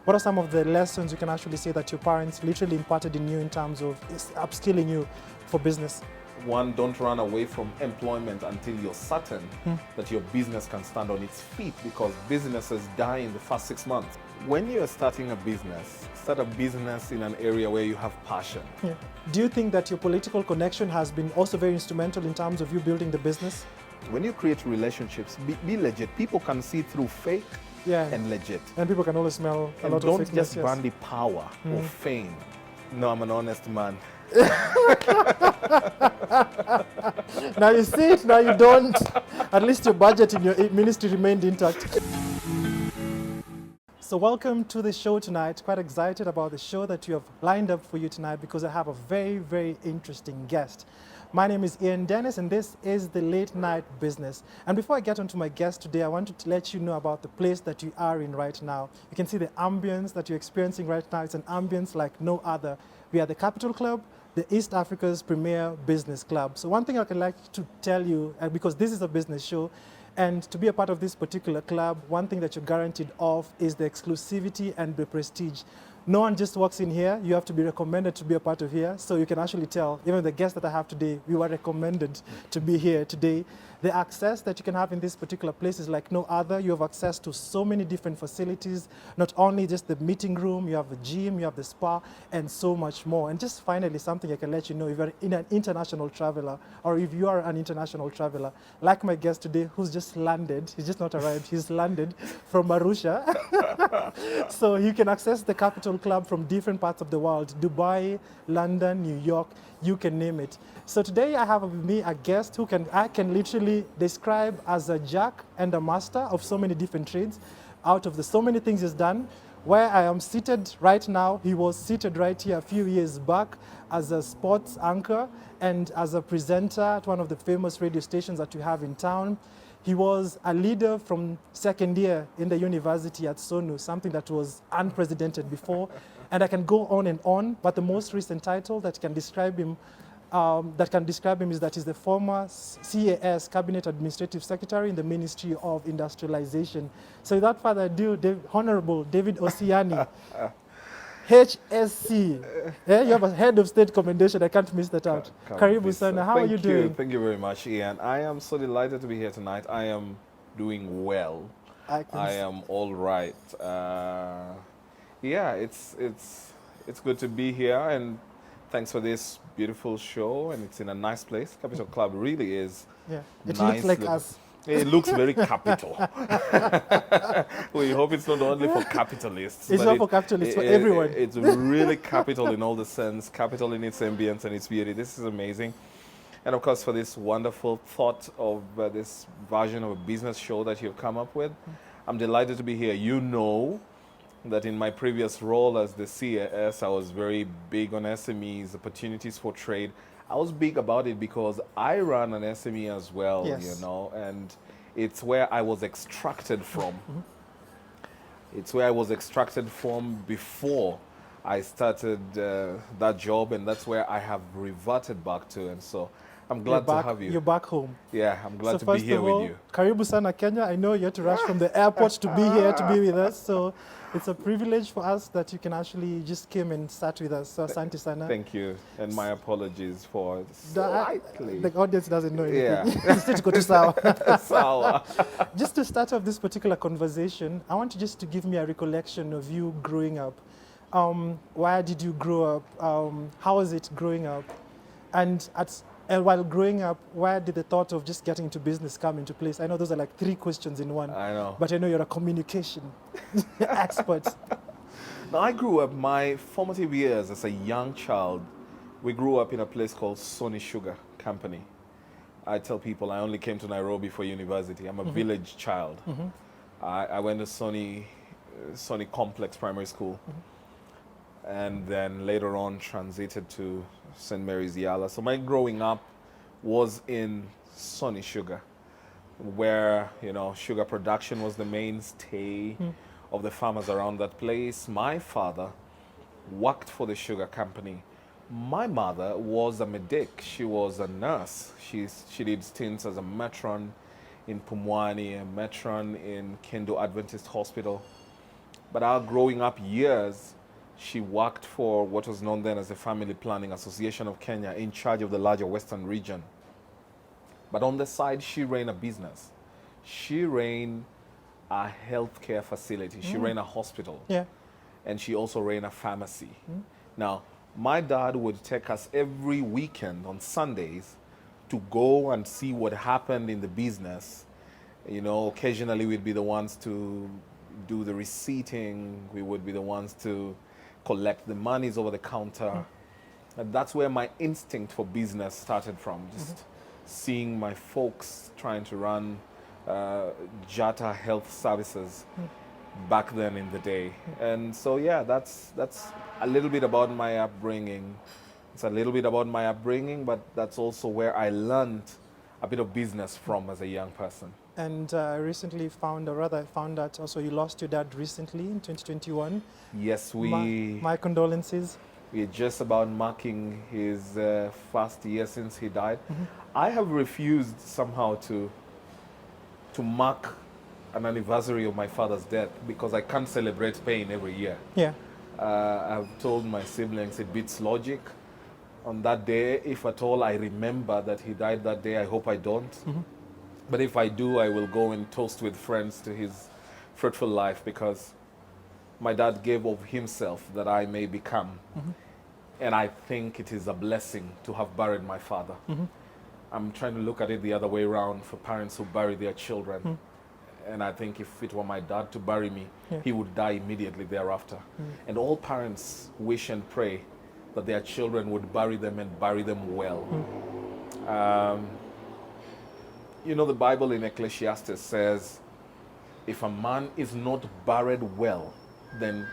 what are some of the lessons you can actually say that your parents literally imparted in you in terms of upskilling you for business? One, don't run away from employment until you're certain that your business can stand on its feet, because businesses die in the first 6 months. When you're starting a business, start a business in an area where you have passion. Yeah. Do you think that your political connection has been also very instrumental in terms of you building the business? When you create relationships, be legit. People can see through fake and legit. And people can always smell a lot of don't fakeness, just yes. bandy power or fame. No, I'm an honest man. Now you see it, now you don't. At least your budget in your ministry remained intact. So welcome to the show tonight. Quite excited about the show that you have lined up for you tonight, because I have a very, very interesting guest. My name is Ian Dennis, and this is the Late Night Business. And before I get onto my guest today, I wanted to let you know about the place that you are in right now. You can see the ambience that you're experiencing right now. It's an ambience like no other. We are the Capital Club, the East Africa's premier business club. So one thing I can like to tell you, because this is a business show, and to be a part of this particular club, one thing that you're guaranteed of is the exclusivity and the prestige. No one just walks in here. You have to be recommended to be a part of here. So you can actually tell, even the guests that I have today, we were recommended to be here today. The access that you can have in this particular place is like no other. You have access to so many different facilities, not only just the meeting room, you have the gym, you have the spa, and so much more. And just finally, something I can let you know, if you're an international traveler, or if you are an international traveler, like my guest today, who's just landed, he's just not arrived, he's landed from Arusha. So you can access the Capital Club from different parts of the world, Dubai, London, New York, you can name it. So today I have with me a guest who I can literally describe as a jack and a master of so many different trades. Out of the so many things he's done, where I am seated right now, he was seated right here a few years back as a sports anchor and as a presenter at one of the famous radio stations that we have in town. He was a leader from second year in the university at SONU, something that was unprecedented before. And I can go on, but the most recent title that can describe him is that he's the former CAS, Cabinet Administrative Secretary in the Ministry of Industrialization. So without further ado, Honorable David Osiani, HSC. Yeah, you have a head of state commendation. I can't miss that out. Karibu sana. How are you doing? Thank you very much, Ian. I am so delighted to be here tonight. I am doing well. I am all right. Yeah, it's good to be here, and thanks for this beautiful show. And it's in a nice place. Capital Club really is. Yeah, it looks like us. It looks very capital. We hope it's not only for capitalists. It's not for capitalists, for everyone. It's really capital in all the sense, capital in its ambience and its beauty. This is amazing. And of course, for this wonderful thought of this version of a business show that you've come up with, I'm delighted to be here. You know that in my previous role as the CAS, I was very big on SMEs, opportunities for trade. I was big about it because I run an SME as well, you know, and it's where I was extracted from. It's where I was extracted from before I started that job, and that's where I have reverted back to. And so I'm glad to have you. You're back home. Yeah, I'm glad to be here with you. Karibu sana Kenya. I know you had to rush from the airport to be here to be with us. So it's a privilege for us that you can actually just came and sat with us. So asante sana. Thank you. And my apologies for slightly. The audience doesn't know anything. Yeah. Just to start off this particular conversation, I want you just to give me a recollection of you growing up. Where did you grow up? How was it growing up? And while growing up, where did the thought of just getting into business come into place? I know those are like 3 questions in one. I know. But I know you're a communication expert. Now, I grew up, my formative years as a young child, we grew up in a place called Osiany Sugar Company. I tell people I only came to Nairobi for university. I'm a village child. I went to Osiany Complex Primary School. And then later on transited to St. Mary's Yala. So my growing up was in Osiany Sugar, where, you know, sugar production was the mainstay of the farmers around that place. My father worked for the sugar company. My mother was a medic. She was a nurse. She did stints as a matron in Pumwani, a matron in Kendo Adventist Hospital. But our growing up years, she worked for what was known then as the Family Planning Association of Kenya, in charge of the larger Western region. But on the side, she ran a business. She ran a healthcare facility. She ran a hospital. Yeah. And she also ran a pharmacy. Now, my dad would take us every weekend on Sundays to go and see what happened in the business. You know, occasionally we'd be the ones to do the receipting. We would be the ones to collect the monies over the counter. And that's where my instinct for business started from, just seeing my folks trying to run Jata Health Services back then in the day. And so, yeah, that's a little bit about my upbringing. It's a little bit about my upbringing, but that's also where I learned a bit of business from as a young person. And recently found, or rather found out also you lost your dad recently in 2021. Yes, My condolences. we're just about marking his first year since he died. I have refused somehow to mark an anniversary of my father's death because I can't celebrate pain every year. Yeah. I've told my siblings it beats logic. On that day, if at all I remember that he died that day, I hope I don't. But if I do, I will go and toast with friends to his fruitful life, because my dad gave of himself that I may become. And I think it is a blessing to have buried my father. I'm trying to look at it the other way around for parents who bury their children. And I think if it were my dad to bury me, he would die immediately thereafter. And all parents wish and pray that their children would bury them and bury them well. You know, the Bible in Ecclesiastes says, if a man is not buried well, then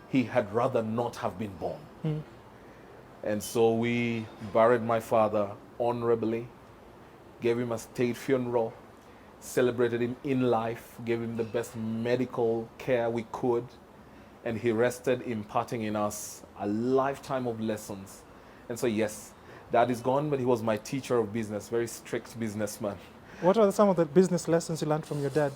he had rather not have been born. And so we buried my father honorably, gave him a state funeral, celebrated him in life, gave him the best medical care we could, and he rested, imparting in us a lifetime of lessons. And so, yes, Dad is gone, but he was my teacher of business, very strict businessman. What are some of the business lessons you learned from your dad?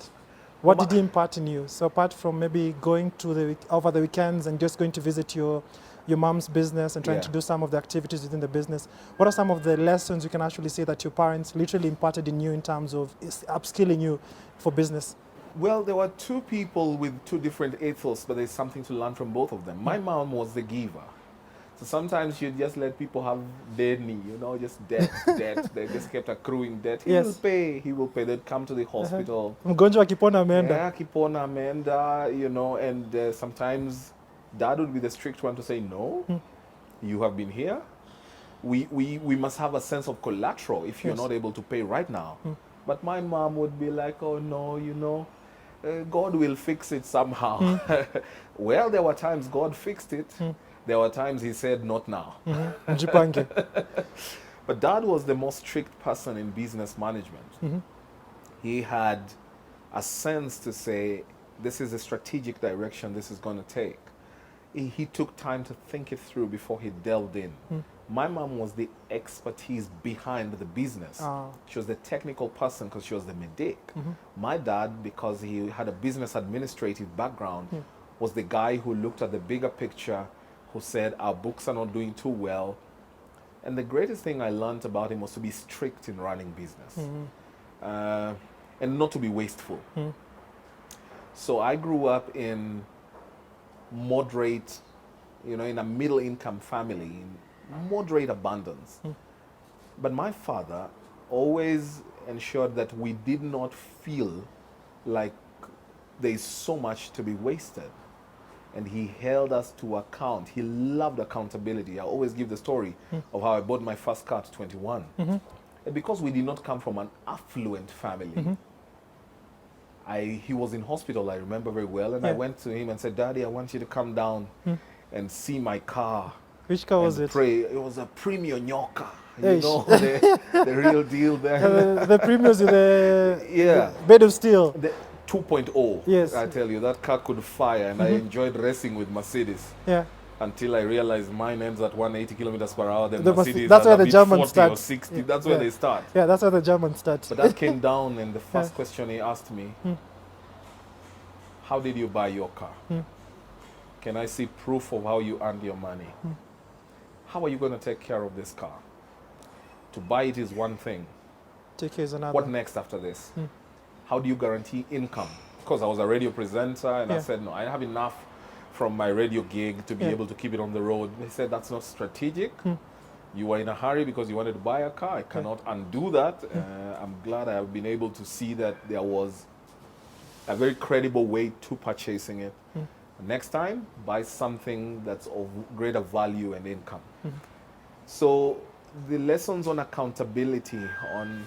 What did he impart in you? So apart from maybe going to over the weekends and just going to visit your mom's business and trying to do some of the activities within the business, what are some of the lessons you can actually say that your parents literally imparted in you in terms of upskilling you for business? Well, there were two people with two different ethos, but there's something to learn from both of them. My mom was the giver. So sometimes she'd just let people have deni, you know, just debt. They just kept accruing debt. He will pay. They'd come to the hospital. Mgonjwa akipona ameenda. Yeah, akipona ameenda, you know, and sometimes Dad would be the strict one to say, no, you have been here. We must have a sense of collateral if you're not able to pay right now. But my mom would be like, oh no, you know, God will fix it somehow. Well, there were times God fixed it. There were times he said, not now. But Dad was the most strict person in business management. He had a sense to say, this is a strategic direction this is going to take. He took time to think it through before he delved in. My mom was the expertise behind the business. She was the technical person because she was the medic. My dad, because he had a business administrative background, was the guy who looked at the bigger picture, who said, our books are not doing too well. And the greatest thing I learned about him was to be strict in running business and not to be wasteful. So I grew up in moderate, you know, in a middle income family, in moderate abundance. But my father always ensured that we did not feel like there's so much to be wasted. And he held us to account. He loved accountability. I always give the story of how I bought my first car at 21. And because we did not come from an affluent family, he was in hospital, I remember very well, and I went to him and said, Daddy, I want you to come down and see my car. Which car was it? Pray. It was a Premium Nyoka, you know, the real deal there. The Premiums with the bed of steel. The 2.0, yes. I tell you, that car could fire, and I enjoyed racing with Mercedes. Until I realized mine ends at 180 kilometers per hour, then Mercedes that's where the Germans 40 start. or 60, that's where they start. Yeah, that's where the Germans start. But that came down, and the first question he asked me, how did you buy your car? Can I see proof of how you earned your money? How are you going to take care of this car? To buy it is one thing. Take care is another. What next after this? How do you guarantee income? Because I was a radio presenter, and I said, no, I have enough from my radio gig to be able to keep it on the road. They said, that's not strategic. You were in a hurry because you wanted to buy a car. I cannot undo that. I'm glad I have been able to see that there was a very credible way to purchasing it. Next time, buy something that's of greater value and income. So the lessons on accountability, on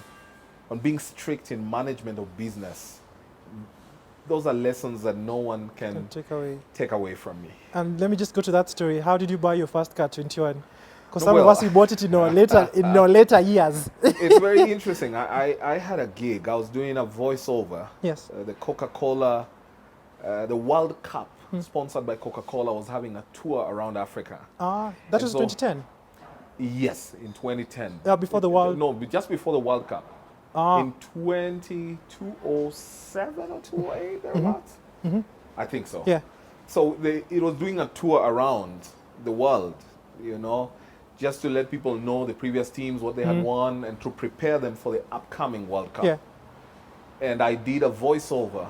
being strict in management of business, those are lessons that no one can take away from me. And let me just go to that story. How did you buy your first car, 21? Because some of us, we bought it in our later years. It's very interesting. I had a gig. I was doing a voiceover. Yes. The Coca-Cola, the World Cup, sponsored by Coca-Cola, was having a tour around Africa. That was 2010? Yes, in 2010. Before the World... No, just before the World Cup. In 2007 or 2008, thereabouts. I think so. Yeah. So it was doing a tour around the world, you know, just to let people know the previous teams, what they had won, and to prepare them for the upcoming World Cup. Yeah. And I did a voiceover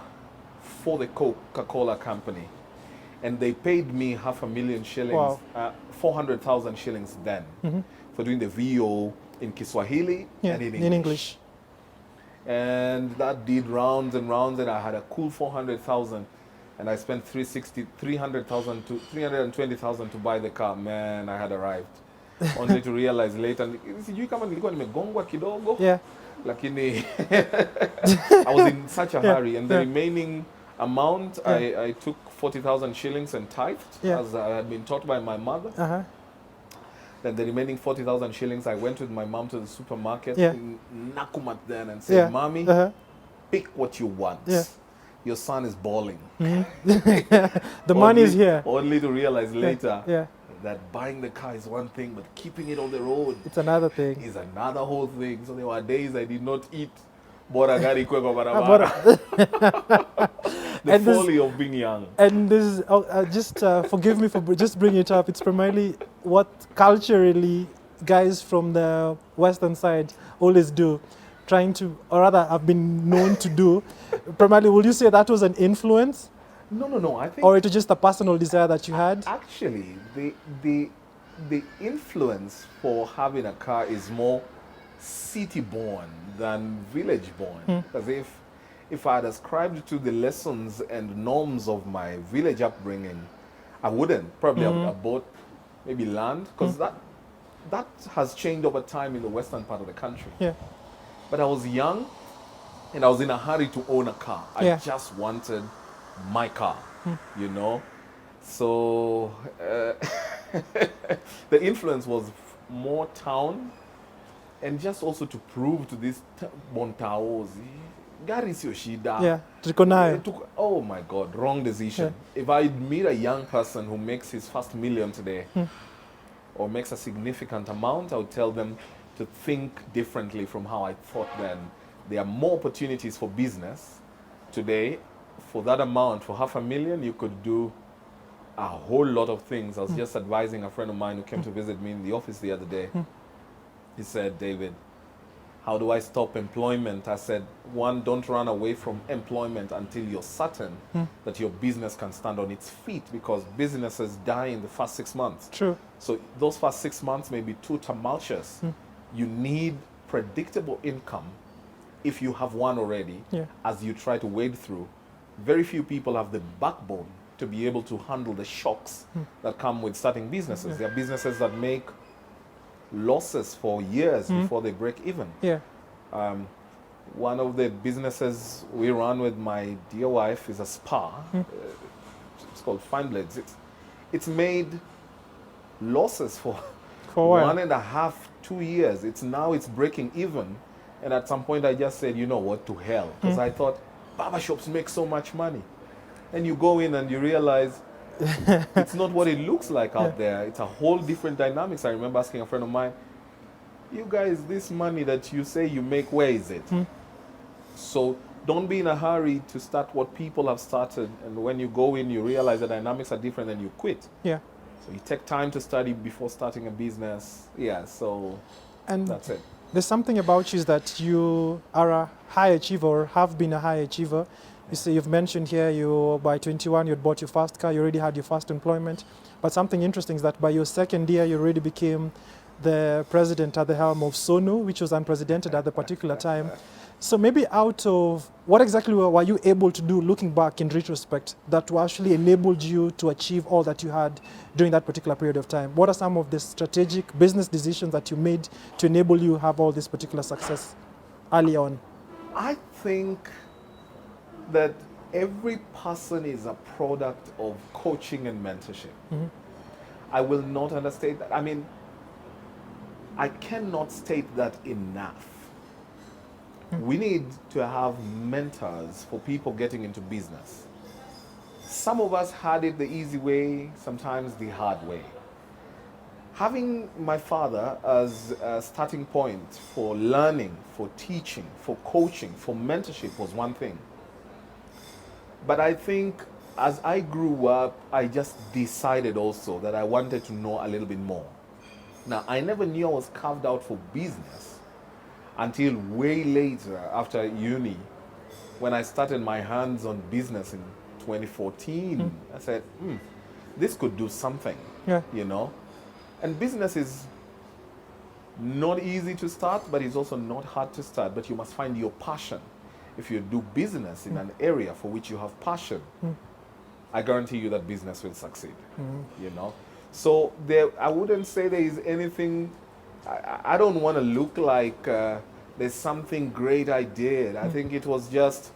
for the Coca-Cola company. And they paid me 500,000 shillings, 400,000 shillings then, for doing the VO in Kiswahili and in English. And that did rounds and rounds, and I had a cool 400,000. And I spent 300,000 to 320,000 to buy the car. Man, I had arrived. Only to realize later, sijui kama nilikuwa nimegongwa kidogo. Yeah. Lakini I was in such a hurry, and the remaining amount, I took 40,000 shillings and tithed, as I had been taught by my mother. Then the remaining 40,000 shillings, I went with my mom to the supermarket in Nakumat then and said, Mommy, pick what you want. Your son is balling. The money is here. Only to realize later that buying the car is one thing, but keeping it on the road, it's another thing. Is another whole thing. So there were days I did not eat. The folly of being young. And this is, just forgive me for just bringing it up. It's primarily what culturally guys from the Western side always do, trying to, or rather have been known to do. Primarily, would you say that was an influence? No. I think, or it was just a personal desire that you had? Actually, the influence for having a car is more city-born than village-born. Because if I had ascribed to the lessons and norms of my village upbringing, I wouldn't. Probably I would have bought maybe land, because that has changed over time in the western part of the country. Yeah. But I was young, and I was in a hurry to own a car. I just wanted my car, you know. So the influence was more town, and just also to prove to these bontaos, gari sio shida. Oh my God, wrong decision. If I meet a young person who makes his first million today, or makes a significant amount, I would tell them to think differently from how I thought then. There are more opportunities for business today. For that amount, for 500,000, you could do a whole lot of things. I was just advising a friend of mine who came to visit me in the office the other day. He said, David, how do I stop employment? I said, one, don't run away from employment until you're certain that your business can stand on its feet, because businesses die in the first 6 months. True. So those first 6 months may be too tumultuous. You need predictable income if you have one already, as you try to wade through. Very few people have the backbone to be able to handle the shocks that come with starting businesses. There are businesses that make losses for years before they break even. One of the businesses we run with my dear wife is a spa. It's called Fine Blades. It's made losses for 1.5, 2 years. It's breaking even. And at some point I just said, you know what, to hell. Because I thought, barbershops make so much money. And you go in and you realize it's not what it looks like out there. It's a whole different dynamics. I remember asking a friend of mine, you guys, this money that you say you make, where is it? So don't be in a hurry to start what people have started. And when you go in, you realize the dynamics are different and you quit. Yeah. So you take time to study before starting a business. Yeah, so And that's it. there's something about you is that you are a high achiever, or have been a high achiever. You see, you've mentioned here you by 21 you'd bought your first car, you already had your first employment. But something interesting is that by your second year you already became the president at the helm of Sonu, which was unprecedented at the particular time. So maybe out of what exactly were you able to do, looking back in retrospect, that actually enabled you to achieve all that you had during that particular period of time? What are some of the strategic business decisions that you made to enable you have all this particular success early on? I think that every person is a product of coaching and mentorship. I will not understate that. I mean, I cannot state that enough. We need to have mentors for people getting into business. Some of us had it the easy way, sometimes the hard way. Having my father as a starting point for learning, for teaching, for coaching, for mentorship was one thing. But I think as I grew up, I just decided also that I wanted to know a little bit more. Now, I never knew I was carved out for business until way later after uni, when I started my hands-on business in 2014. I said, this could do something, you know? And business is not easy to start, but it's also not hard to start, but you must find your passion. If you do business in an area for which you have passion, I guarantee you that business will succeed, you know? So I wouldn't say there is anything, I don't want to look like there's something great I did. I think it was just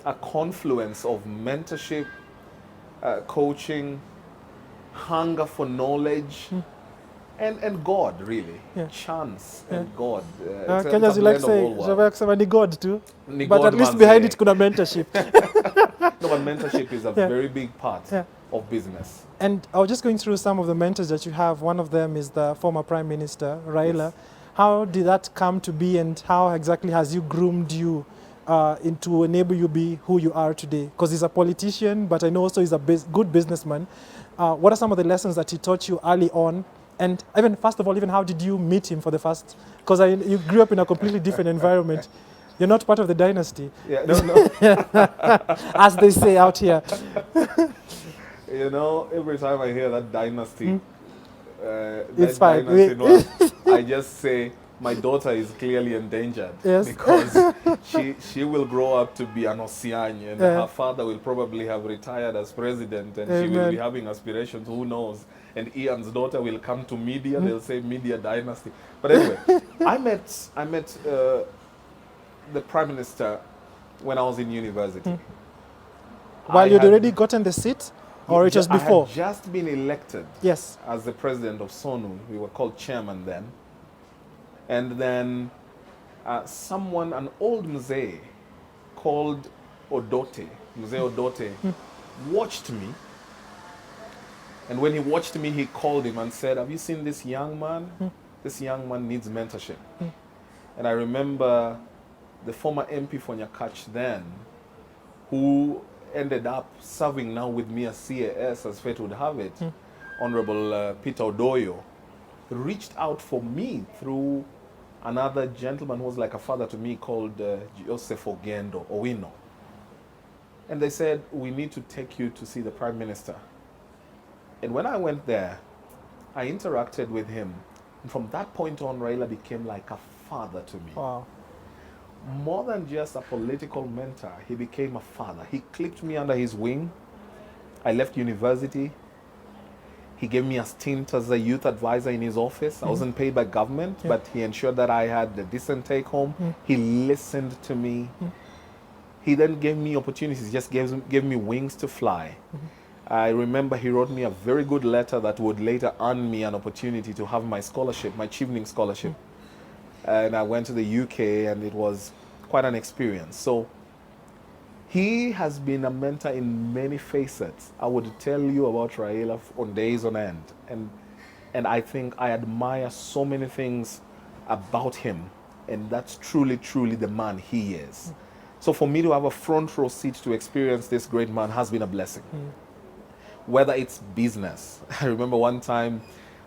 a confluence of mentorship, coaching, hunger for knowledge, and God, really. Chance and God. Kenyans, you like say, ni God too. Ni But God at least man behind say. it, kuna mentorship. No, but mentorship is a very big part of business. And I was just going through some of the mentors that you have. One of them is the former Prime Minister, Raila. Yes. How did that come to be, and how exactly has you groomed you to enable you be who you are today? Because he's a politician, but I know also he's a good businessman. What are some of the lessons that he taught you early on? And even, first of all, even how did you meet him for the first? Because you grew up in a completely different environment. You're not part of the dynasty. Yeah, no. As they say out here. You know, every time I hear that dynasty, It's that fine. dynasty, I just say my daughter is clearly endangered. Yes. Because she will grow up to be an Osiany, and her father will probably have retired as president, and she will be having aspirations, who knows. And Ian's daughter will come to media, they'll say media dynasty. But anyway, I met the Prime Minister when I was in university. While you'd already gotten the seat? Or it was before? I had just been elected as the president of Sonu. We were called chairman then. And then someone, an old mzee called Mzee Odote, watched me. And when he watched me, he called him and said, have you seen this young man? This young man needs mentorship. And I remember the former MP for Nyakach then, who ended up serving now with me as CAS, as fate would have it, Honorable Peter Odoyo, reached out for me through another gentleman who was like a father to me called Joseph Ogendo, Owino. And they said, we need to take you to see the Prime Minister. And when I went there, I interacted with him. And from that point on, Raila became like a father to me. Wow. More than just a political mentor, he became a father. He clipped me under his wing. I left university. He gave me a stint as a youth advisor in his office. I wasn't paid by government, but he ensured that I had a decent take home. He listened to me. He then gave me opportunities, just gave me wings to fly. I remember he wrote me a very good letter that would later earn me an opportunity to have my scholarship, my Chevening scholarship. And I went to the UK, and it was quite an experience. So he has been a mentor in many facets. I would tell you about Raila on days on end. And I think I admire so many things about him. And that's truly, truly the man he is. So for me to have a front row seat to experience this great man has been a blessing. Whether it's business. I remember one time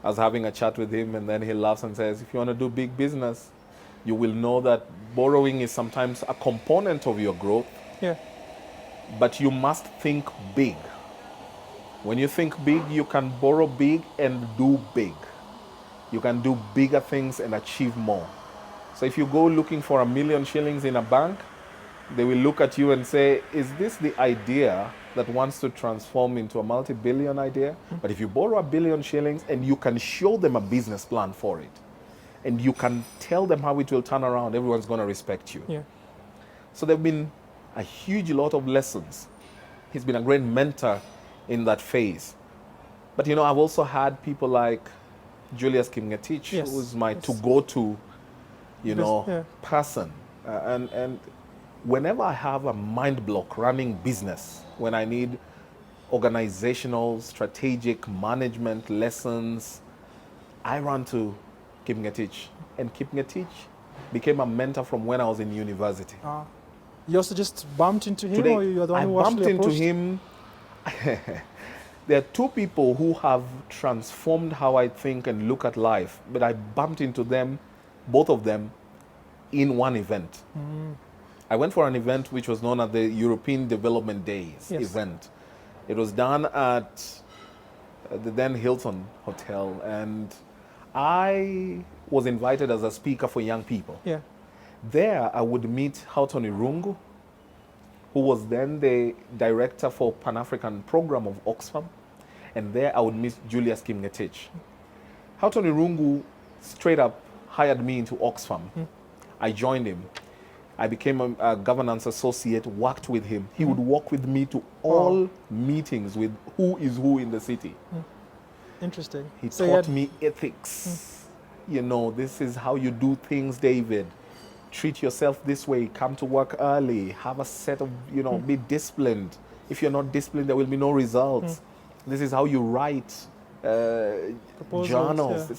I was having a chat with him and then he laughs and says, if you want to do big business, you will know that borrowing is sometimes a component of your growth, Yeah. but you must think big. When you think big, you can borrow big and do big. You can do bigger things and achieve more. So if you go looking for $1 million shillings in a bank, they will look at you and say, is this the idea that wants to transform into a multi-billion idea? But if you borrow $1 billion shillings and you can show them a business plan for it, and you can tell them how it will turn around, everyone's going to respect you. Yeah. So there have been a huge lot of lessons. He's been a great mentor in that phase. But I've also had people like Julius Kimngetich, Yes. who's my Yes. to-go-to, Yeah. person. And whenever I have a mind block running business, when I need organizational, strategic management lessons, I run to Kimngetich. And Kimngetich became a mentor from when I was in university. You also just bumped into him, Today, or you are the one I who actually bumped into approached? him. There are two people who have transformed how I think and look at life, but I bumped into them, both of them, in one event. I went for an event which was known as the European Development Days Yes. event. It was done at the then Hilton Hotel, and I was invited as a speaker for young people. Yeah. There, I would meet Houghton Irungu, who was then the director for Pan-African program of Oxfam. And there, I would meet Julius Kimngetich. Houghton Irungu straight up hired me into Oxfam. I joined him. I became a governance associate, worked with him. He would walk with me to all meetings with who is who in the city. Interesting. He So taught me ethics. This is how you do things, David. Treat yourself this way. Come to work early. Have a set of, be disciplined. If you're not disciplined, there will be no results. This is how you write Proposals, journals. yeah.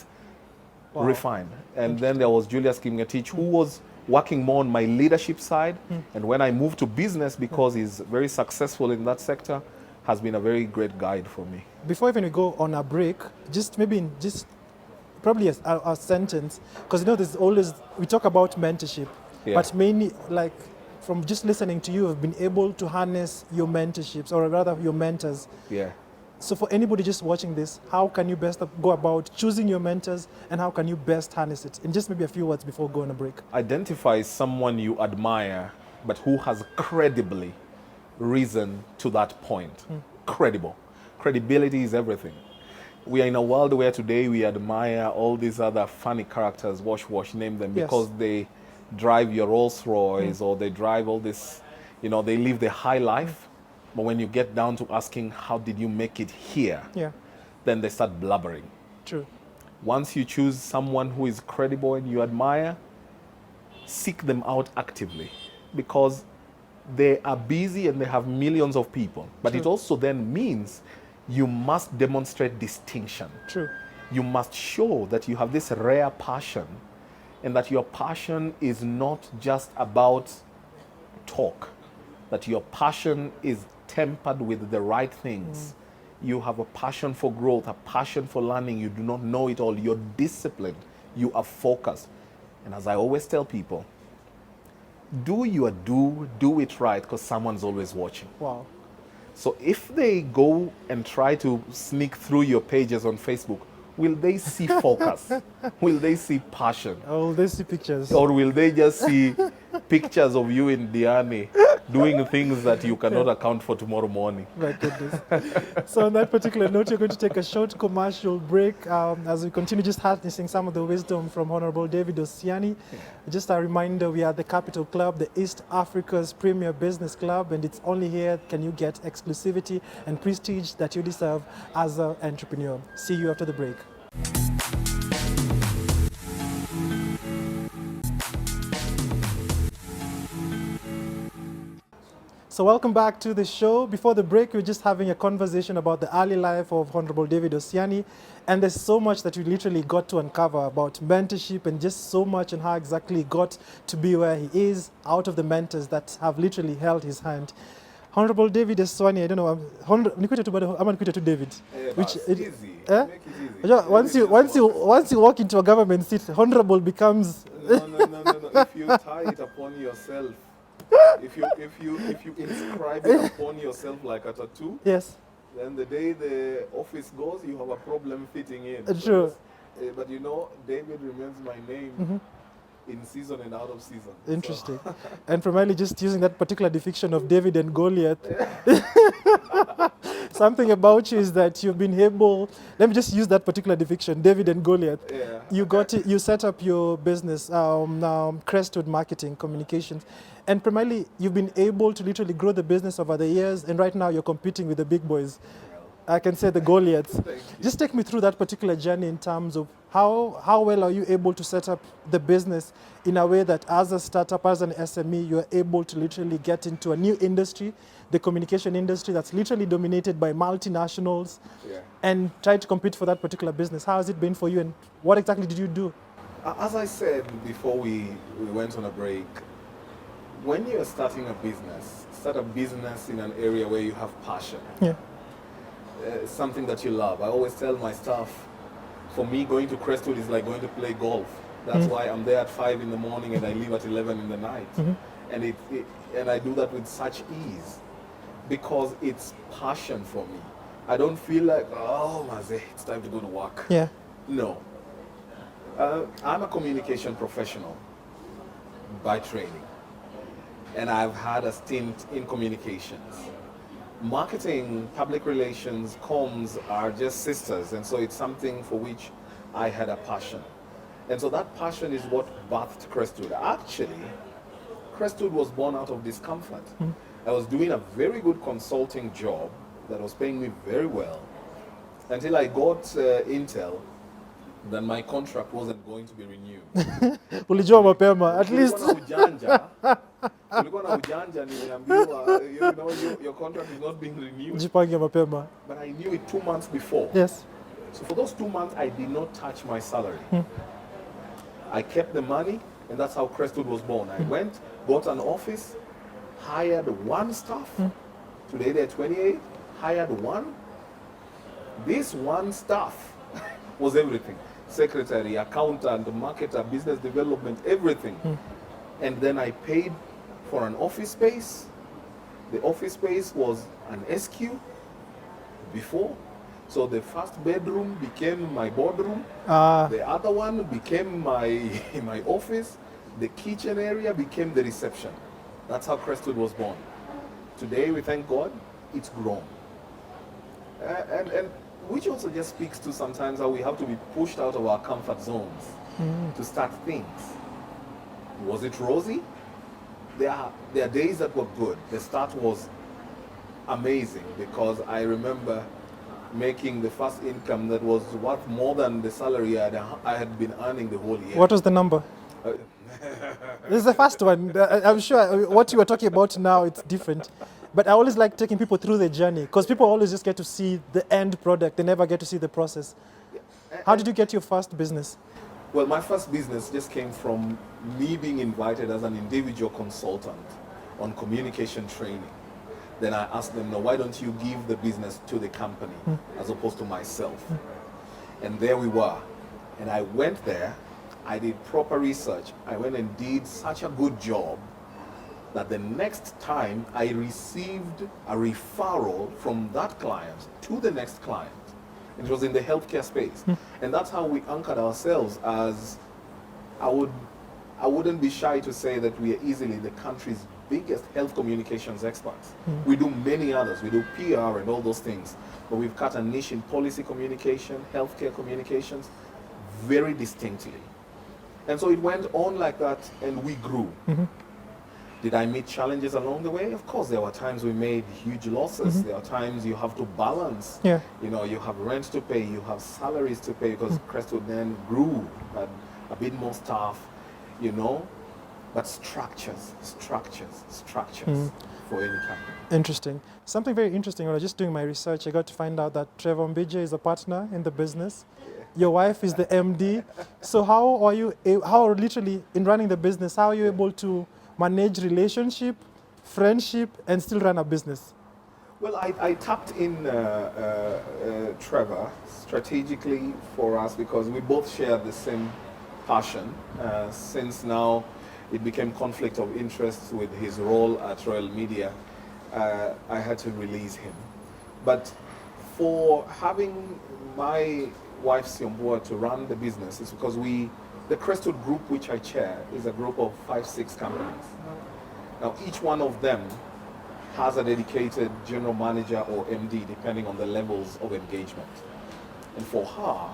Wow. Refine. And then there was Julius Kimngetich, who was working more on my leadership side. And when I moved to business, because he's very successful in that sector, has been a very great guide for me. Before even we go on a break, probably a sentence, because there's always, we talk about mentorship, Yeah. but mainly like from just listening to you, I've been able to harness your mentorships, or rather your mentors. Yeah. So for anybody just watching this, how can you best go about choosing your mentors, and how can you best harness it? In just maybe a few words before going on a break. Identify someone you admire, but who has credibly risen to that point. Credible. Credibility is everything. We are in a world where today we admire all these other funny characters, wash, name them, Yes. because they drive your Rolls Royce or they drive all this, they live the high life. But when you get down to asking, how did you make it here? Yeah, Then they start blubbering. true. Once you choose someone who is credible and you admire, seek them out actively, because they are busy and they have millions of people. But True. it also then means you must demonstrate distinction. True. You must show that you have this rare passion, and that your passion is not just about talk, that your passion is tempered with the right things. You have a passion for growth, a passion for learning. You do not know it all. You're disciplined. You are focused. And as I always tell people, do it right, because someone's always watching. Wow. So if they go and try to sneak through your pages on Facebook, will they see focus? Will they see passion? Oh, they see pictures. Or will they just see pictures of you in Diani doing things that you cannot account for tomorrow morning? My goodness. So on that particular note, you're going to take a short commercial break as we continue just harnessing some of the wisdom from Honorable David Osiani. Just a reminder, we are the Capital Club, the East Africa's premier business club, and it's only here can you get exclusivity and prestige that you deserve as an entrepreneur. See you after the break. So welcome back to the show. Before the break, we were just having a conversation about the early life of Honorable David Osiani. And there's so much that we literally got to uncover about mentorship and just so much and how exactly he got to be where he is out of the mentors that have literally held his hand. Honorable David Osiani, I don't know, nikuite tu bado ama nikuite tu David. Which easy. Eh? Make it easy. Unajua, once you walk into a government seat, honorable becomes No. If you tie it upon yourself, if you inscribe it upon yourself like a tattoo, yes. then the day the office goes, you have a problem fitting in. True. But you know, David remains my name in season and out of season. Interesting. So. And primarily just using that particular depiction of David and Goliath. Something about you is that you've been able, let me just use that particular depiction, David and Goliath. Yeah. You set up your business, Crestwood Marketing Communications, and primarily you've been able to literally grow the business over the years, and right now you're competing with the big boys. I can say the Goliaths. Just take me through that particular journey in terms of how well are you able to set up the business in a way that as a startup, as an SME, you're able to literally get into a new industry, the communication industry that's literally dominated by multinationals, and try to compete for that particular business. How has it been for you, and what exactly did you do? As I said before we went on a break, when you're starting a business, start a business in an area where you have passion. Yeah. Something that you love. I always tell my staff, for me, going to Crestwood is like going to play golf. That's why I'm there at 5 in the morning and I leave at 11 in the night. And and I do that with such ease because it's passion for me. I don't feel like, oh, Maze, it's time to go to work. Yeah. No. I'm a communication professional by training, and I've had a stint in communications. Marketing, public relations, comms are just sisters, and so it's something for which I had a passion. And so that passion is what birthed Crestwood. Actually, Crestwood was born out of discomfort. I was doing a very good consulting job that was paying me very well until I got intel that my contract wasn't going to be renewed. Ulijua mapema, at least. Ulikuwa na ujanja nimeambiwa, you know, your contract is not being renewed. Jipange mapema. But I knew it 2 months before. Yes. So for those 2 months, I did not touch my salary. I kept the money, and that's how Crestwood was born. I went, bought an office, hired one staff. Today they're 28, hired one. This one staff was everything. Secretary, accountant, marketer, business development, everything. And then I paid for an office space. The office space was an SQ before. So the first bedroom became my boardroom. The other one became my office. The kitchen area became the reception. That's how Crestwood was born. Today, we thank God, it's grown. And which also just speaks to sometimes how we have to be pushed out of our comfort zones to start things. Was it rosy? There are days that were good. The start was amazing because I remember making the first income that was worth more than the salary I had been earning the whole year. What was the number? This is the first one. I'm sure what you were talking about now, it's different. But I always like taking people through the journey because people always just get to see the end product. They never get to see the process. How did you get your first business? Well, my first business just came from me being invited as an individual consultant on communication training. Then I asked them, no, why don't you give the business to the company as opposed to myself? And there we were. And I went there, I did proper research. I went and did such a good job that the next time I received a referral from that client to the next client. It was in the healthcare space. And that's how we anchored ourselves as, I wouldn't be shy to say that we are easily the country's biggest health communications experts. We do many others. We do PR and all those things. But we've cut a niche in policy communication, healthcare communications, very distinctly. And so it went on like that, and we grew. Did I meet challenges along the way? Of course, there were times we made huge losses. There are times you have to balance. You know, you have rent to pay, you have salaries to pay because Crestwood then grew, had a bit more staff, you know. but structures for any company. Interesting. Something very interesting. When I was just doing my research, I got to find out that Trevor Mbije is a partner in the business. Your wife is the MD. So how are you, how literally in running the business, how are you able to manage relationship, friendship, and still run a business? Well, I tapped in Trevor strategically for us because we both share the same passion. Since now it became conflict of interest with his role at Royal Media, I had to release him. But for having my wife Siombua to run the business is because the Crestwood group, which I chair, is a group of 5-6 companies. Now each one of them has a dedicated general manager or MD depending on the levels of engagement. And for her,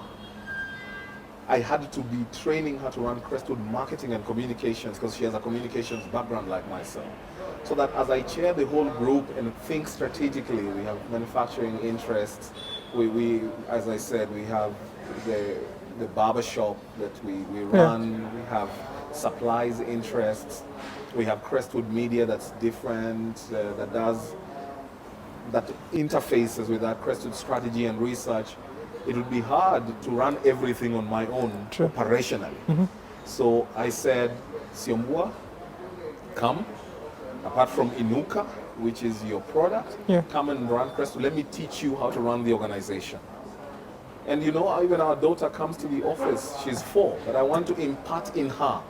I had to be training her to run Crestwood marketing and communications because she has a communications background like myself. So that as I chair the whole group and think strategically, we have manufacturing interests. We as I said, we have the barber shop that we run. We have supplies interests. We have Crestwood Media that's different, that interfaces with that Crestwood strategy and research. It would be hard to run everything on my own operationally. So I said, Siombua, come. Apart from Inuka, which is your product, come and run Crestwood. Let me teach you how to run the organization. And you know, even our daughter comes to the office, she's 4, but I want to impart in her.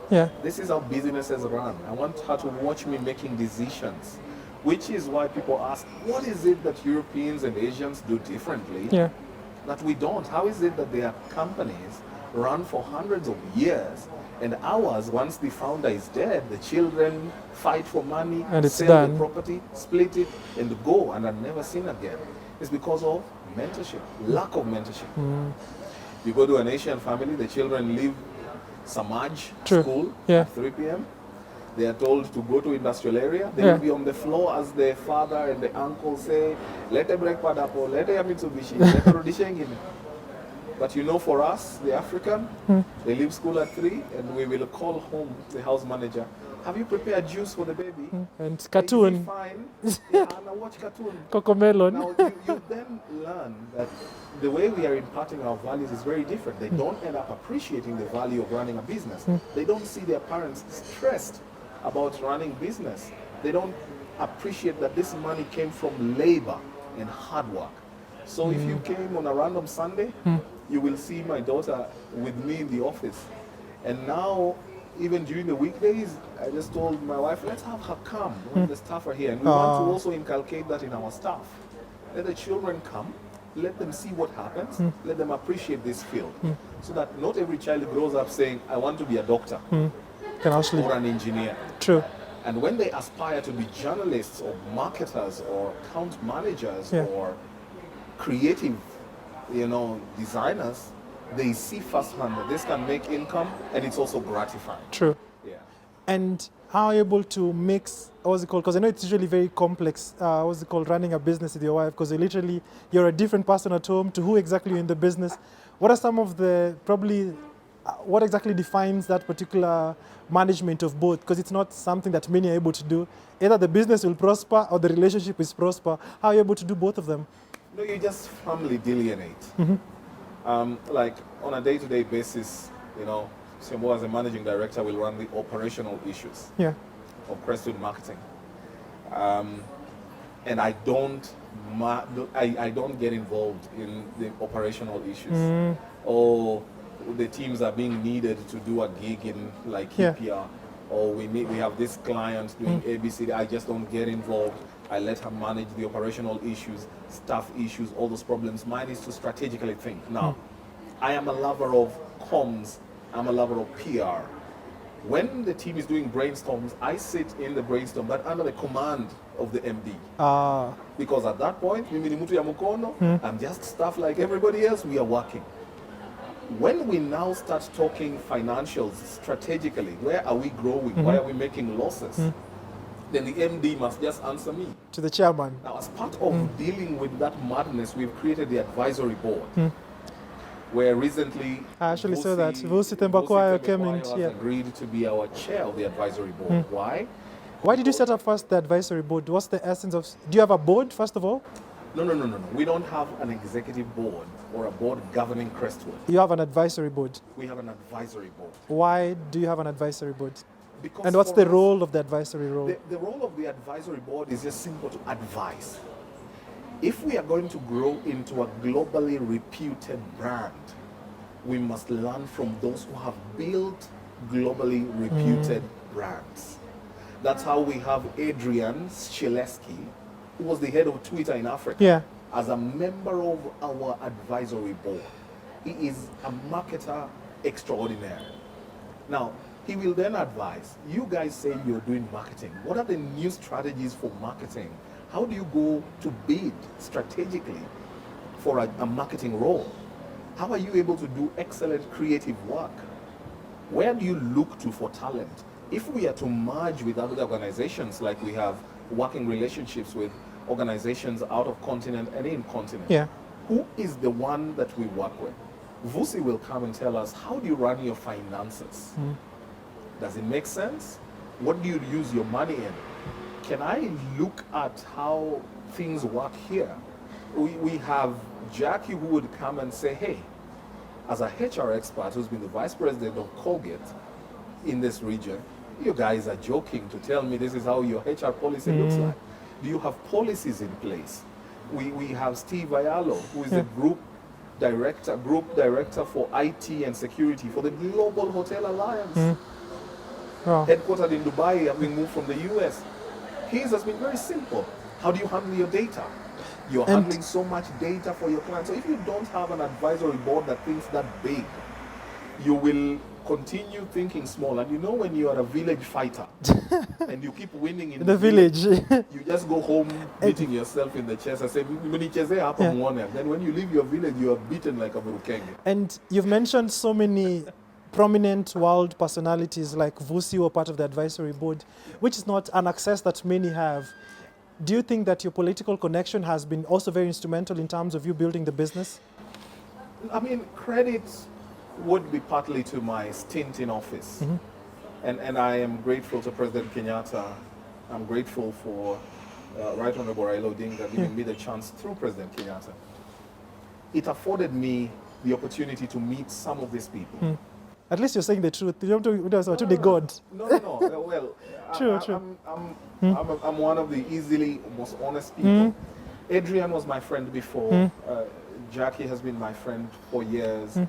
This is how businesses run. I want her to watch me making decisions, which is why people ask, what is it that Europeans and Asians do differently that we don't? How is it that their companies run for hundreds of years and ours, once the founder is dead, the children fight for money, and it's sell done. the property, split it, and go, and are never seen again? It's because of mentorship, lack of mentorship. You go to an Asian family, the children leave Samaj school at 3 p.m. They are told to go to industrial area. They will be on the floor as the father and the uncle say, let the break padapo, let the Mitsubishi, let the Rodishengin. But you know, for us, the African, they leave school at 3 and we will call home the house manager. Have you prepared juice for the baby? And cartoon. Fine. And I watch cartoon. Cocomelon. Now you then learn that the way we are imparting our values is very different. They don't end up appreciating the value of running a business. They don't see their parents stressed about running business. They don't appreciate that this money came from labor and hard work. So if you came on a random Sunday, you will see my daughter with me in the office. And now, even during the weekdays, I just told my wife, let's have her come when the staff are here. And we want to also inculcate that in our staff. Let the children come, let them see what happens, let them appreciate this field. So that not every child grows up saying, I want to be a doctor or an engineer. True. And when they aspire to be journalists or marketers or account managers or creative, designers, they see firsthand that this can make income and it's also gratifying. True. Yeah. And how are you able to mix, what's it called? Because I know it's usually very complex, running a business with your wife, because you're a different person at home to who exactly you're in the business. What are some of the, what exactly defines that particular management of both? Because it's not something that many are able to do. Either the business will prosper or the relationship is prosper. How are you able to do both of them? No, you just firmly delineate. Like on a day-to-day basis, Siombua as a managing director will run the operational issues of Crestwood marketing. And I don't get involved in the operational issues. Or the teams are being needed to do a gig in like EPR, or we have this client doing ABC. I just don't get involved. I let her manage the operational issues, staff issues, all those problems. Mine is to strategically think. Now, I am a lover of comms. I'm a lover of PR. When the team is doing brainstorms, I sit in the brainstorm, but under the command of the MD. Because at that point, I'm just staff like everybody else. We are working. When we now start talking financials strategically, where are we growing? Why are we making losses? Then the MD must just answer me. To the chairman. Now, as part of dealing with that madness, we've created the advisory board. where recently I actually saw that. Vusi Tembakwayo came in has here. agreed to be our chair of the advisory board. Why? Why did you set up first the advisory board? What's the essence of... Do you have a board, first of all? No. We don't have an executive board or a board governing Crestwood. You have an advisory board. We have an advisory board. Why do you have an advisory board? Because And what's for the us, role of the advisory role? The role of the advisory board is just simple to advise. If we are going to grow into a globally reputed brand, we must learn from those who have built globally reputed brands. That's how we have Adrian Shilesky, who was the head of Twitter in Africa, Yeah. as a member of our advisory board. He is a marketer extraordinaire. Now, he will then advise, you guys say you're doing marketing. What are the new strategies for marketing? How do you go to bid strategically for a marketing role? How are you able to do excellent creative work? Where do you look to for talent? If we are to merge with other organizations, like we have working relationships with organizations out of continent and in continent, Yeah. who is the one that we work with? Vusi will come and tell us, how do you run your finances? Does it make sense? What do you use your money in? Can I look at how things work here? We have Jackie who would come and say, hey, as a HR expert who's been the vice president of Colgate in this region, you guys are joking to tell me this is how your HR policy looks like. Do you have policies in place? We have Steve Ayalo, who is the group director for IT and security for the Global Hotel Alliance, Wow. headquartered in Dubai, having moved from the US. His has been very simple. How do you handle your data? You're handling so much data for your clients. So if you don't have an advisory board that thinks that big, you will continue thinking small. And you know, when you are a village fighter and you keep winning in The village. you just go home beating yourself in the chest and say, "Mnichezea hapa Yeah. muone." Then when you leave your village, you are beaten like a burukenge. And you've mentioned so many prominent world personalities like Vusi were part of the advisory board, which is not an access that many have. Do you think that your political connection has been also very instrumental in terms of you building the business? I mean, credit would be partly to my stint in office. And I am grateful to President Kenyatta. I'm grateful for Right Honorable Raila Odinga giving me the chance through President Kenyatta. It afforded me the opportunity to meet some of these people. At least you're saying the truth. You don't to the God. No. Well, True. I'm one of the easily most honest people. Adrian was my friend before. Jackie has been my friend for years.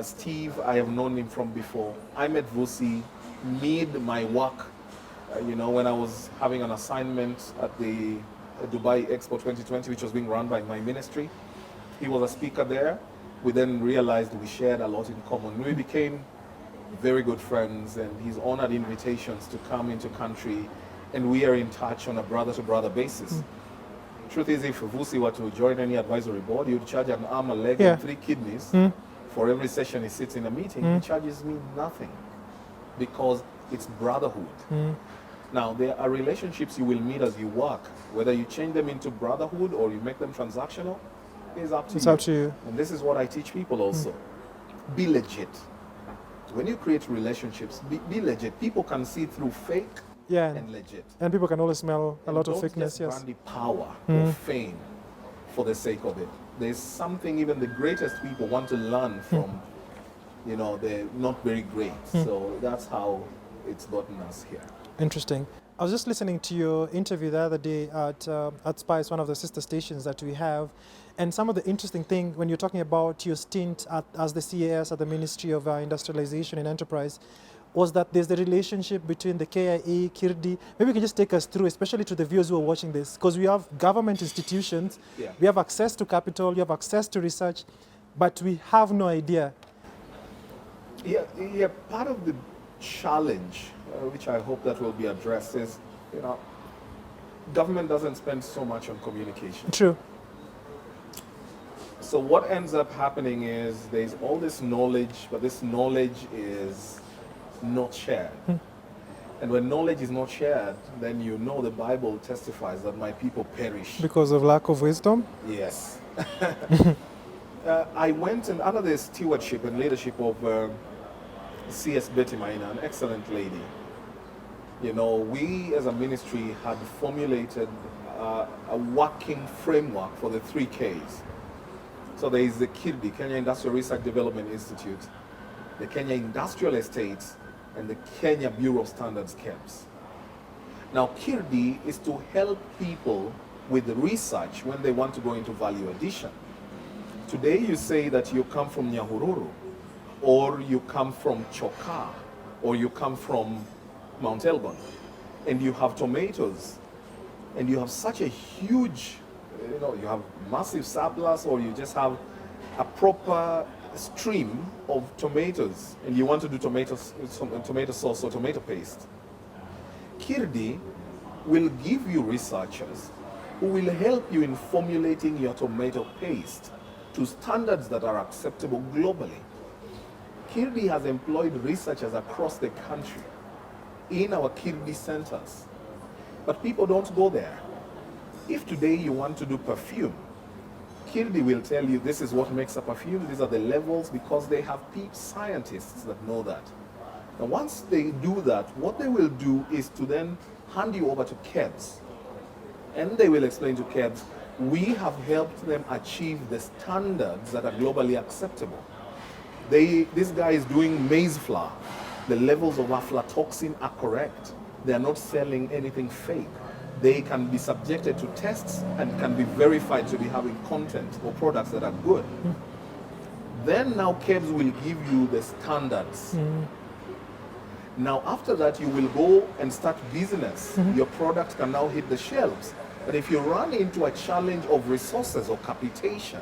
Steve, I have known him from before. I met Vusi mid my work. When I was having an assignment at the Dubai Expo 2020, which was being run by my ministry. He was a speaker there. We then realized we shared a lot in common. We became very good friends, and he's honored invitations to come into country, and we are in touch on a brother-to-brother basis. Truth is, if Vusi were to join any advisory board, he would charge an arm, a leg, and 3 kidneys for every session he sits in a meeting. He charges me nothing because it's brotherhood. Now, there are relationships you will meet as you work. Whether you change them into brotherhood or you make them transactional, is up to you. It's up to you. And this is what I teach people also. Be legit. When you create relationships, be legit. People can see through fake and legit. And people can always smell a lot of Don't fakeness, just yes. brandy power or fame for the sake of it. There's something even the greatest people want to learn from, they're not very great. So that's how it's gotten us here. Interesting. I was just listening to your interview the other day at Spice, one of the sister stations that we have, and some of the interesting thing when you're talking about your stint as the CAS at the Ministry of Industrialization and Enterprise was that there's the relationship between the KIA, KIRDI. Maybe you can just take us through, especially to the viewers who are watching this, because we have government institutions, we have access to capital, we have access to research, but we have no idea. Yeah, part of the challenge, which I hope that will be addressed, is, government doesn't spend so much on communication. True. So what ends up happening is there's all this knowledge, but this knowledge is not shared. And when knowledge is not shared, then the Bible testifies that my people perish. Because of lack of wisdom? Yes. I went and under the stewardship and leadership of CS Betty Maina, an excellent lady. You know, we as a ministry had formulated a working framework for the 3Ks. So there is the KIRDI, Kenya Industrial Research Development Institute, the Kenya Industrial Estates, and the Kenya Bureau of Standards, KEBS. Now, KIRDI is to help people with the research when they want to go into value addition. Today you say that you come from Nyahururu, or you come from Choka, or you come from Mount Elgon, and you have tomatoes, and you have such a huge, you have massive surplus, or you just have a proper stream of tomatoes, and you want to do tomato sauce or tomato paste. KIRDI will give you researchers who will help you in formulating your tomato paste to standards that are acceptable globally. KIRDI has employed researchers across the country in our KIRDI centers, but people don't go there. If today you want to do perfume, KIRDI will tell you this is what makes a perfume, these are the levels, because they have scientists that know that. And once they do that, what they will do is to then hand you over to KEBS. And they will explain to KEBS, we have helped them achieve the standards that are globally acceptable. This guy is doing maize flour. The levels of aflatoxin are correct. They are not selling anything fake. They can be subjected to tests and can be verified to be having content or products that are good. Then now KEBS will give you the standards. Now after that, you will go and start business. Your product can now hit the shelves. But if you run into a challenge of resources or capitation,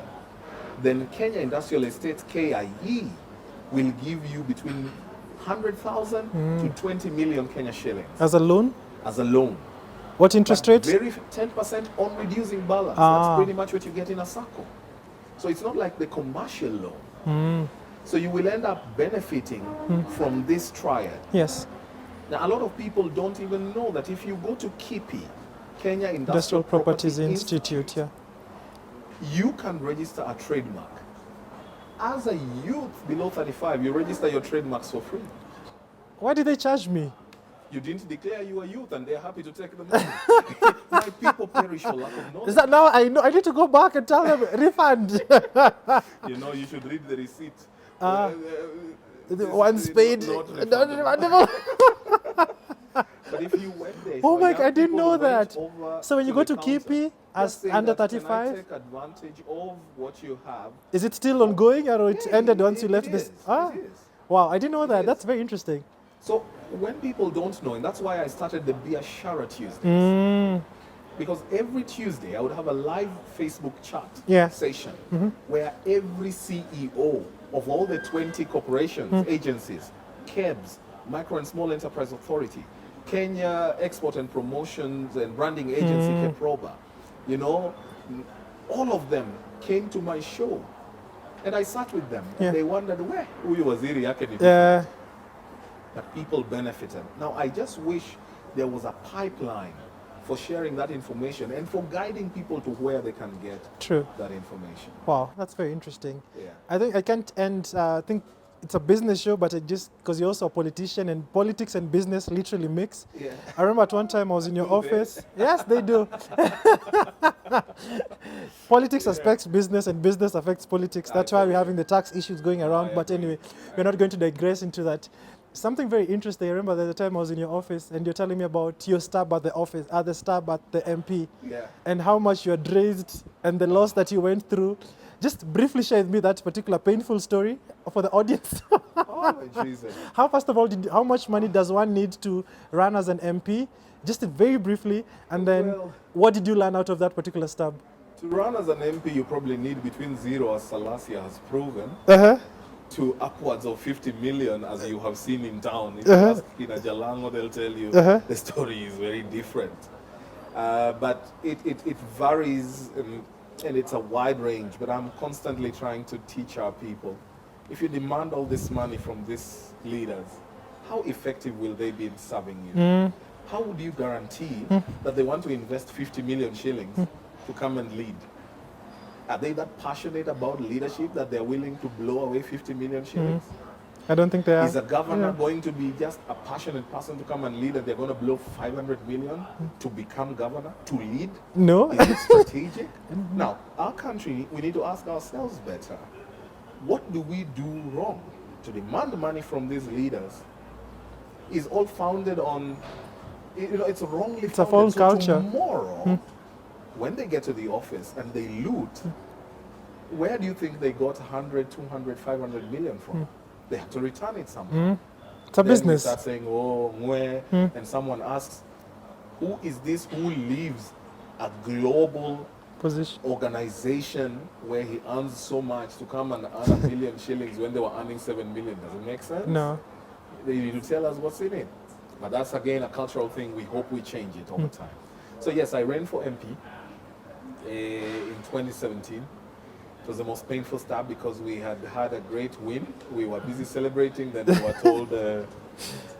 then Kenya Industrial Estates, KIE, will give you between 100,000 to 20 million Kenya shillings. As a loan? As a loan. What interest rate? Very 10% on reducing balance. That's pretty much what you get in a SACCO. So it's not like the commercial loan. So you will end up benefiting from this triad. Yes. Now, a lot of people don't even know that if you go to KIPI, Kenya Industrial Properties Institute, yeah, you can register a trademark. As a youth below 35, you register your trademarks for free. Why did they charge me? You didn't declare you were youth, and they're happy to take the money. My people perish for lack of knowledge. Is that now I know I need to go back and tell them refund? You know, you should read the receipt. Once paid. But if you went there, oh my God, I didn't know that. So when you go to KIPI as under 35, can I take advantage of what you have? Is it still ongoing, or it ended once you left this? It is. Wow, I didn't know that. That's very interesting. So when people don't know, and that's why I started the Biashara Tuesdays. Because every Tuesday I would have a live Facebook chat session where every CEO of all the 20 corporations, agencies, KEBS, Micro and Small Enterprise Authority, Kenya Export and Promotions and Branding Agency, KEPROBA, you know, all of them came to my show. And I sat with them, and they wondered, where? Huyu waziri yake ni vipi? That people benefited. Now, I just wish there was a pipeline for sharing that information and for guiding people to where they can get that information. Wow, that's very interesting. Yeah. I think I can't end, I think it's a business show, but it just, because you're also a politician and politics and business literally mix. Yeah. I remember at one time I was in your office. Yes, they do. Politics affects business and business affects politics. That's why we're having the tax issues going around. But anyway, we're not going to digress into that. Something very interesting. I remember the time I was in your office and you're telling me about your stab at the office, the stab at the MP, and how much you had raised and the loss that you went through. Just briefly share with me that particular painful story for the audience. Oh, Jesus. First of all, how much money does one need to run as an MP? Just very briefly, and then what did you learn out of that particular stab? To run as an MP, you probably need between zero, as Salasia has proven, to upwards of 50 million, as you have seen in town. If you ask Kina Jalango, they'll tell you the story is very different. But it varies, and it's a wide range, but I'm constantly trying to teach our people. If you demand all this money from these leaders, how effective will they be in serving you? How would you guarantee that they want to invest 50 million shillings to come and lead? Are they that passionate about leadership that they're willing to blow away 50 million shillings? I don't think they are. Is a governor going to be just a passionate person to come and lead and they're going to blow 500 million to become governor, to lead? No. Is it strategic? Now, our country, we need to ask ourselves better. What do we do wrong? To demand money from these leaders is all founded on, it's wrongly It's a founded. false So culture. tomorrow, when they get to the office and they loot, where do you think they got 100, 200, 500 million from? They have to return it somehow. It's a Then we business. start saying, oh, where? And someone asks, who is this who leaves a global Position. organization where he earns so much to come and earn 1 million shillings when they were earning 7 million? Does it make sense? No. They need to tell us what's in it. But that's again a cultural thing. We hope we change it over time. So yes, I ran for MP in 2017. It was the most painful start because we had had a great win. We were busy celebrating, then we were told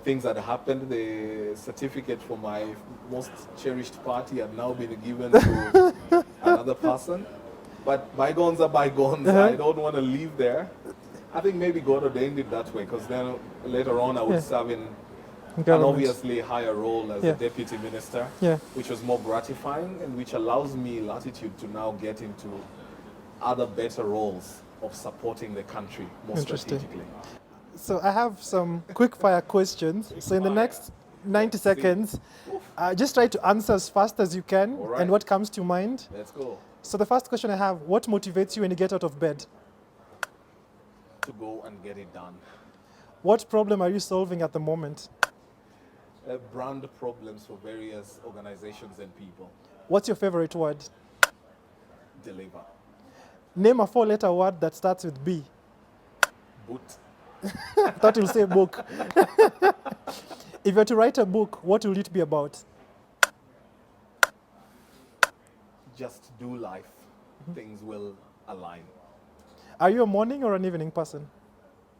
things had happened. The certificate for my most cherished party had now been given to another person. But bygones are bygones. I don't want to leave there. I think maybe God ordained it that way because then later on I would serve in an Government. obviously higher role as a deputy minister, which was more gratifying and which allows me latitude to now get into other better roles of supporting the country more strategically. So I have some quick fire questions. So in the next 90 seconds, just try to answer as fast as you can and what comes to mind. Let's go. So the first question I have, what motivates you when you get out of bed? To go and get it done. What problem are you solving at the moment? Brand problems for various organizations and people. What's your favorite word? Deliver. Name a 4-letter word that starts with B. Boot. I thought you'll say book. If you were to write a book, what will it be about? Just do life. Things will align. Are you a morning or an evening person?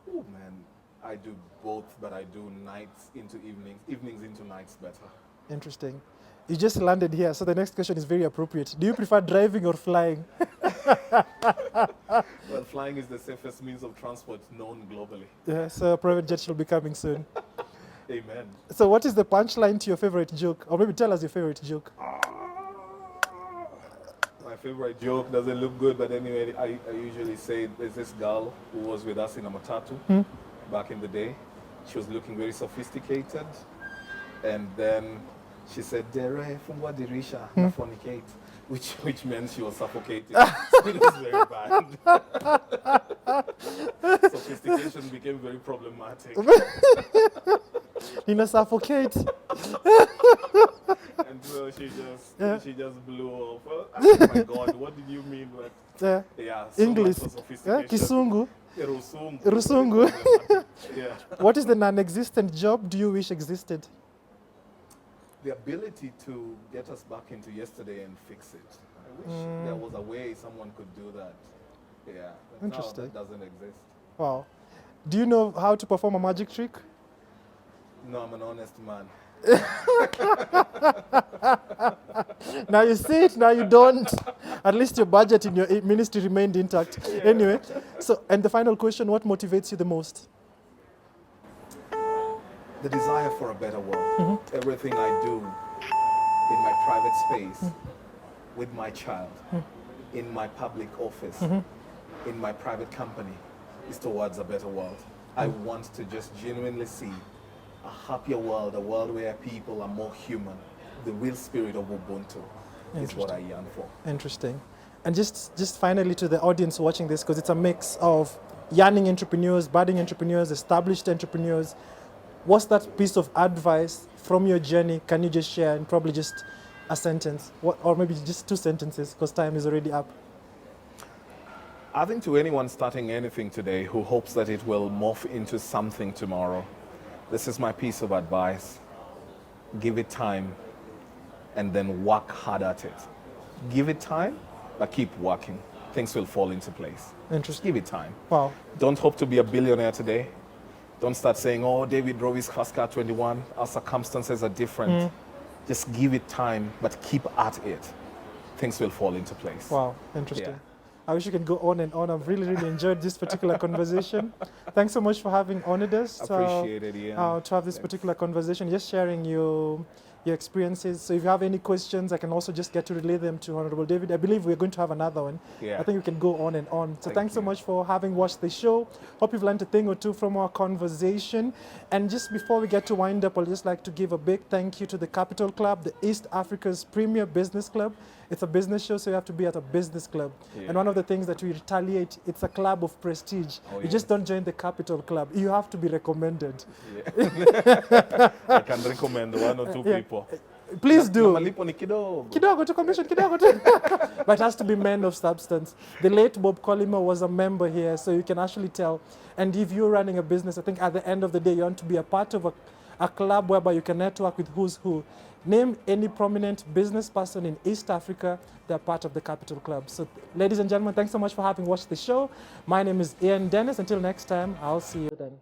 Oh man, I do both, but I do nights into evenings, evenings into nights better. Interesting. You just landed here, so the next question is very appropriate. Do you prefer driving or flying? Well, flying is the safest means of transport known globally. Yeah, so a private jet shall be coming soon. Amen. So what is the punchline to your favorite joke? Or maybe tell us your favorite joke. My favorite joke doesn't look good, but anyway, I usually say there's this girl who was with us in a matatu back in the day. She was looking very sophisticated, and then she said, "Dere fungwa dirisha na fornicate," which meant she was suffocating. So it was very bad. Sophistication became very problematic. Nina suffocate. And so she just blew off. Oh my God, what did you mean? But yeah, so English. much for sophistication. Kisungu. Rusungu. Rusungu. Yeah. What is the non-existent job do you wish existed? The ability to get us back into yesterday and fix it. I wish there was a way someone could do that. Yeah. But Interesting. now that doesn't exist. Wow. Do you know how to perform a magic trick? No, I'm an honest man. Now you see it, now you don't. At least your budget in your ministry remained intact. Anyway, so, and the final question, what motivates you the most? The desire for a better world. Everything I do in my private space, with my child, in my public office, in my private company, is towards a better world. I want to just genuinely see a happier world, a world where people are more human. The real spirit of Ubuntu is what I yearn for. Interesting. And just finally to the audience watching this, because it's a mix of yearning entrepreneurs, budding entrepreneurs, established entrepreneurs. What's that piece of advice from your journey? Can you just share in probably just a sentence, or maybe just 2 sentences, because time is already up? I think to anyone starting anything today who hopes that it will morph into something tomorrow, this is my piece of advice. Give it time and then work hard at it. Give it time, but keep working. Things will fall into place. Interesting. Just give it time. Wow. Don't hope to be a billionaire today. Don't start saying, oh, David drove his fast car 21. Our circumstances are different. Just give it time, but keep at it. Things will fall into place. Wow, interesting. Yeah. I wish you can go on and on. I've really, really enjoyed this particular conversation. Thanks so much for having honored us. Appreciate it, Ian. To have this particular conversation, just sharing your experiences. So if you have any questions, I can also just get to relay them to Honorable David. I believe we're going to have another one. Yeah. I think we can go on and on. So thanks so you. much for having watched the show. Hope you've learned a thing or two from our conversation. And just before we get to wind up, I'd just like to give a big thank you to the Capital Club, the East Africa's premier business club. It's a business show, so you have to be at a business club. Yeah. And one of the things that we retaliate, it's a club of prestige. You just don't join the Capital Club. You have to be recommended. Yeah. I can recommend one or two people. Please do. Malipo ni kidogo. Kidogo to commission, kidogo to. But it has to be men of substance. The late Bob Collimer was a member here, so you can actually tell. And if you're running a business, I think at the end of the day, you want to be a part of a club whereby you can network with who's who. Name any prominent business person in East Africa, they're part of the Capital Club. So ladies and gentlemen, thanks so much for having watched the show. My name is Ian Dennis. Until next time, I'll see you then.